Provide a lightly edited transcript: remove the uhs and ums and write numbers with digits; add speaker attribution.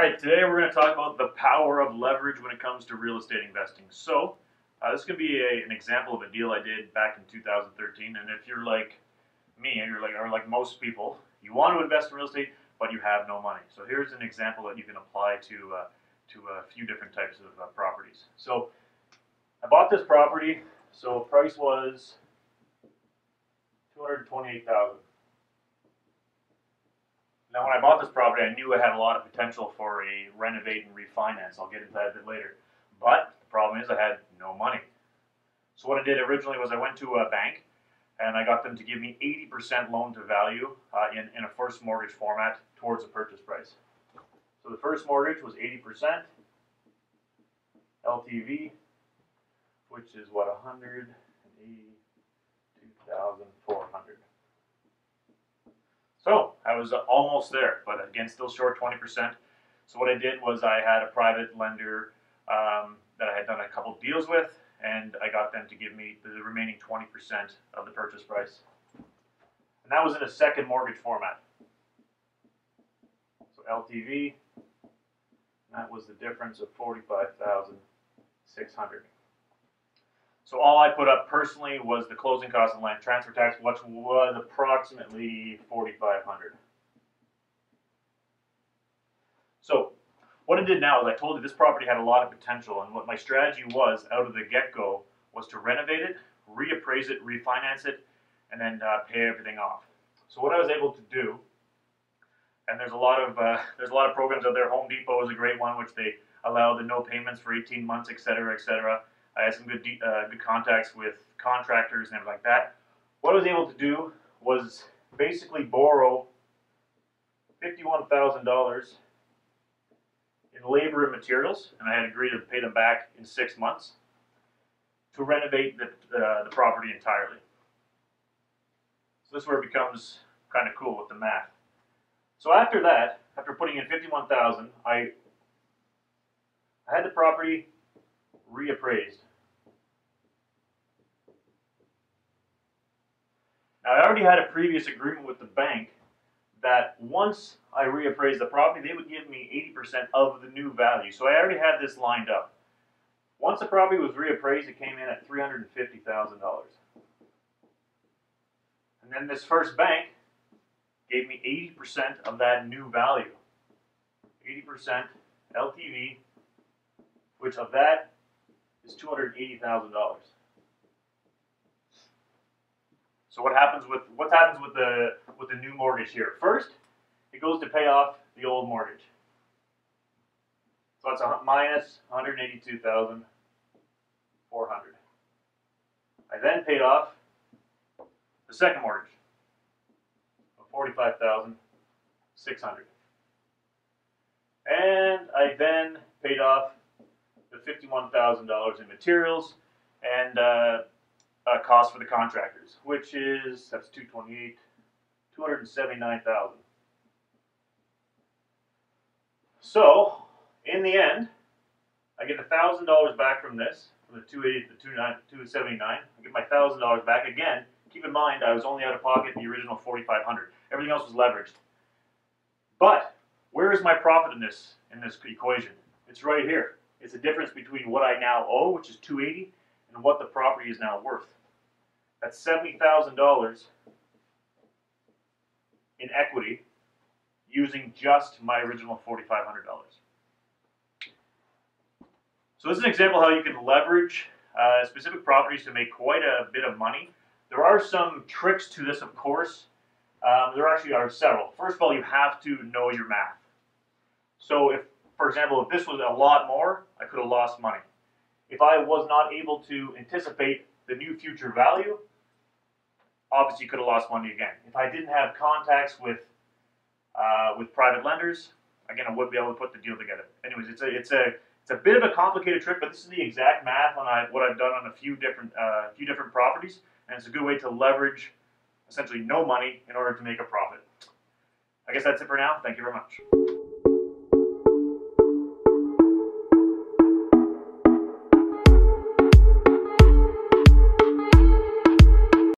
Speaker 1: right, today we're going to talk about the power of leverage when it comes to real estate investing. This is going to be an example of a deal I did back in 2013. And if you're like me, and or like most people, you want to invest in real estate, but you have no money. So here's an example that you can apply to a few different types of properties. So I bought this property. So price was $228,000. Now, when I bought this property, I knew it had a lot of potential for a renovate and refinance. I'll get into that a bit later. But the problem is I had no money. So what I did originally was I went to a bank and I got them to give me 80% loan to value in a first mortgage format towards the purchase price. So the first mortgage was 80% LTV, which is what, $182,400. So I was almost there, but again, still short 20%. So what I did was I had a private lender that I had done a couple deals with, and I got them to give me the remaining 20% of the purchase price. And that was in a second mortgage format. So LTV, that was the difference of $45,600. So all I put up personally was the closing costs and land transfer tax, which was approximately $4,500. So what I did now is I told you this property had a lot of potential, and what my strategy was out of the get-go was to renovate it, reappraise it, refinance it, and then pay everything off. So what I was able to do, and there's a lot of programs out there. Home Depot is a great one, which they allow the no payments for 18 months, etc., etc. I had some good contacts with contractors and everything like that. What I was able to do was basically borrow $51,000 in labor and materials, and I had agreed to pay them back in 6 months to renovate the property entirely. So this is where it becomes kind of cool with the math. So after that, after putting in $51,000, I had the property reappraised. Now, I already had a previous agreement with the bank that once I reappraised the property, they would give me 80% of the new value. So I already had this lined up. Once the property was reappraised, it came in at $350,000. And then this first bank gave me 80% of that new value. 80% LTV, which of that is $280,000. So what happens with the new mortgage here? First, it goes to pay off the old mortgage. So that's minus $182,400. I then paid off the second mortgage of $45,600, and I then paid off the $51,000 in materials and cost for the contractors, which is, that's $279,000. So in the end, I get $1,000 back from this, from the $280 to the $279. I get my $1,000 back again. Keep in mind, I was only out of pocket the original $4,500. Everything else was leveraged. But where is my profit in this equation? It's right here. It's the difference between what I now owe, which is $280, and what the property is now worth. That's $70,000 in equity using just my original $4,500. So this is an example of how you can leverage specific properties to make quite a bit of money. There are some tricks to this, of course. There actually are several. First of all, you have to know your math. So if, for example, if this was a lot more, I could have lost money. If I was not able to anticipate the new future value, obviously could have lost money again. If I didn't have contacts with private lenders, again, I wouldn't be able to put the deal together. Anyways, it's a bit of a complicated trick, but this is the exact math on what I've done on a few different properties, and it's a good way to leverage essentially no money in order to make a profit. I guess that's it for now. Thank you very much.